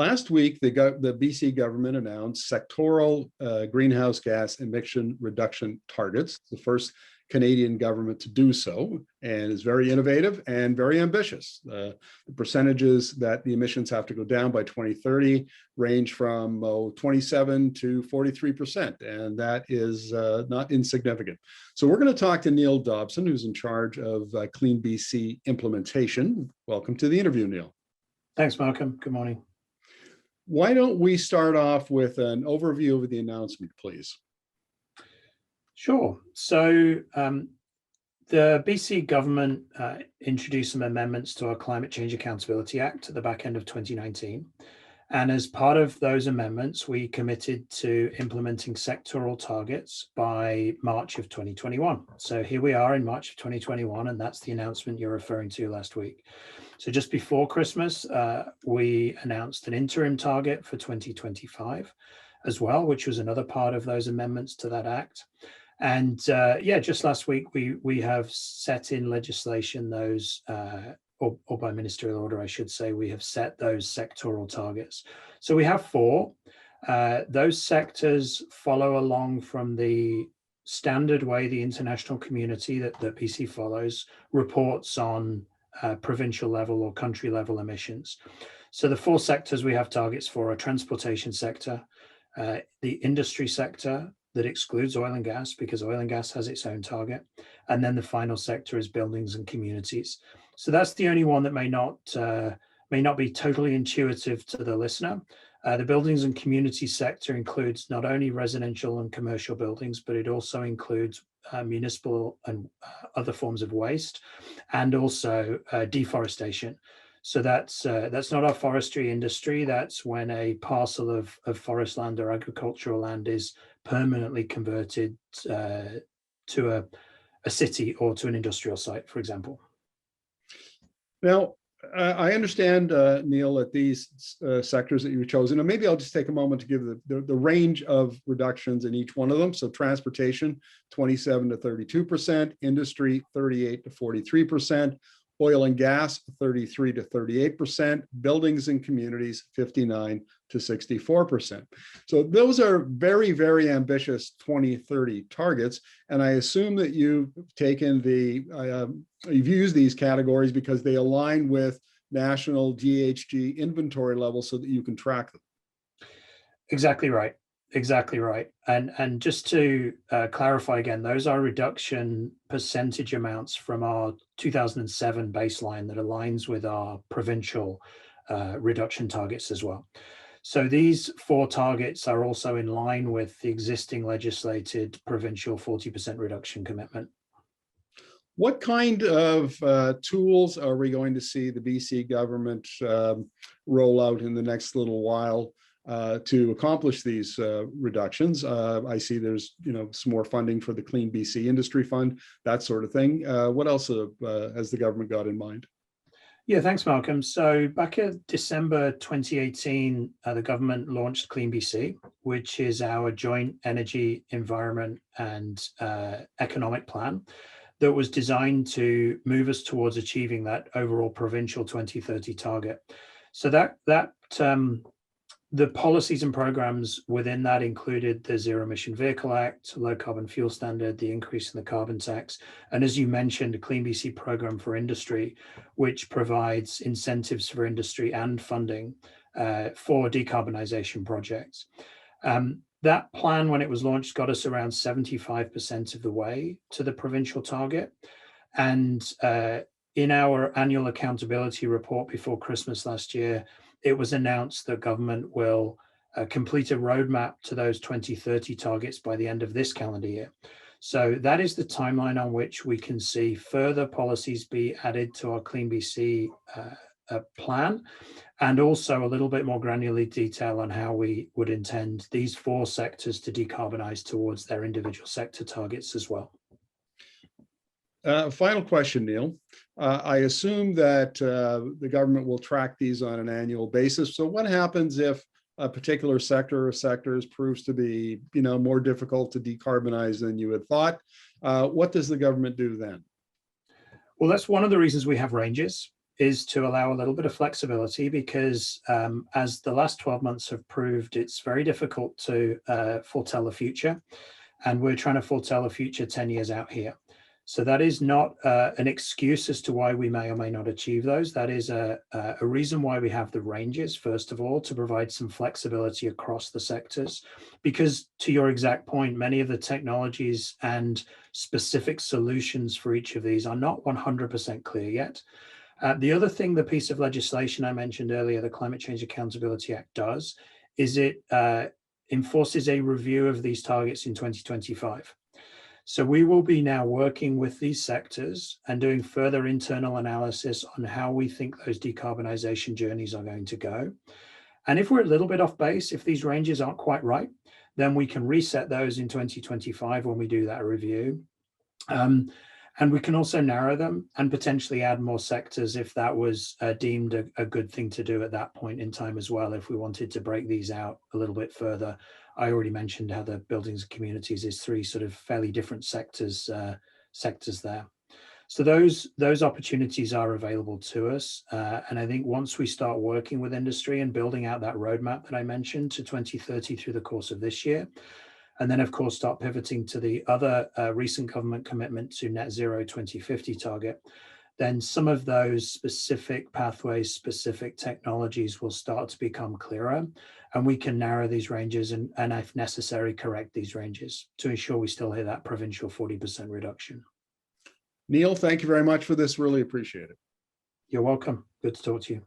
Last week, the BC government announced sectoral greenhouse gas emission reduction targets, the first Canadian government to do so, and is very innovative and very ambitious. The percentages that the emissions have to go down by 2030 range from 27 to 43%, and that is not insignificant. So we're going to talk to Neil Dobson, who's in charge of CleanBC Implementation. Welcome to the interview, Neil. Thanks, Markham. Good morning. Why don't we start off with an overview of the announcement, please? Sure. So the BC government introduced some amendments to our Climate Change Accountability Act at the back end of 2019. And as part of those amendments, we committed to implementing sectoral targets by March of 2021. So here we are in March of 2021, and that's the announcement you're referring to last week. So just before Christmas, we announced an interim target for 2025 as well, which was another part of those amendments to that act. And just last week, we have set in legislation those, or by ministerial order, I should say, we have set those sectoral targets. So we have four. Those sectors follow along from the standard way the international community that BC follows reports on provincial level or country level emissions. So the four sectors we have targets for are transportation sector, the industry sector, that excludes oil and gas because oil and gas has its own target. And then the final sector is buildings and communities. So that's the only one that may not be totally intuitive to the listener. The buildings and community sector includes not only residential and commercial buildings, but it also includes municipal and other forms of waste, and also deforestation. So that's not our forestry industry. That's when a parcel of forest land or agricultural land is permanently converted to a city or to an industrial site, for example. Now, I understand, Neil, that these sectors that you've chosen, and maybe I'll just take a moment to give the range of reductions in each one of them. So transportation, 27 to 32%, industry, 38 to 43%, oil and gas, 33 to 38%, buildings and communities, 59 to 64%. So those are very, very ambitious 2030 targets. And I assume that you've taken you've used these categories because they align with national GHG inventory levels so that you can track them. Exactly right. Exactly right. And just to clarify again, those are reduction percentage amounts from our 2007 baseline that aligns with our provincial reduction targets as well. So these four targets are also in line with the existing legislated provincial 40% reduction commitment. What kind of tools are we going to see the BC government roll out in the next little while to accomplish these reductions? I see there's some more funding for the CleanBC Industry Fund, that sort of thing. What else has the government got in mind? Yeah, thanks, Malcolm. So back in December 2018, the government launched CleanBC, which is our joint energy, environment, and economic plan that was designed to move us towards achieving that overall provincial 2030 target. So the policies and programs within that included the Zero Emission Vehicle Act, Low Carbon Fuel Standard, the increase in the carbon tax, and as you mentioned, a CleanBC program for industry, which provides incentives for industry and funding for decarbonisation projects. That plan, when it was launched, got us around 75% of the way to the provincial target. And in our annual accountability report before Christmas last year, it was announced that government will complete a roadmap to those 2030 targets by the end of this calendar year. So that is the timeline on which we can see further policies be added to our CleanBC plan, and also a little bit more granular detail on how we would intend these four sectors to decarbonize towards their individual sector targets as well. Final question, Neil. I assume that the government will track these on an annual basis. So what happens if a particular sector or sectors proves to be, more difficult to decarbonize than you had thought? What does the government do then? Well, that's one of the reasons we have ranges. is to allow a little bit of flexibility because as the last 12 months have proved, it's very difficult to foretell the future. And we're trying to foretell the future 10 years out here. So that is not an excuse as to why we may or may not achieve those. That is a reason why we have the ranges, first of all, to provide some flexibility across the sectors. Because to your exact point, many of the technologies and specific solutions for each of these are not 100% clear yet. The other thing, the piece of legislation I mentioned earlier, the Climate Change Accountability Act does, is it enforces a review of these targets in 2025. So we will be now working with these sectors and doing further internal analysis on how we think those decarbonisation journeys are going to go. And if we're a little bit off base, if these ranges aren't quite right, then we can reset those in 2025 when we do that review. And we can also narrow them and potentially add more sectors if that was deemed a good thing to do at that point in time as well, if we wanted to break these out a little bit further. I already mentioned how the buildings and communities is 3 sort of fairly different sectors there. So those opportunities are available to us. And I think once we start working with industry and building out that roadmap that I mentioned to 2030 through the course of this year, and then, of course, start pivoting to the other recent government commitment to net zero 2050 target, then some of those specific pathways, specific technologies will start to become clearer, and we can narrow these ranges and if necessary, correct these ranges to ensure we still hit that provincial 40% reduction. Neil, thank you very much for this. Really appreciate it. You're welcome. Good to talk to you.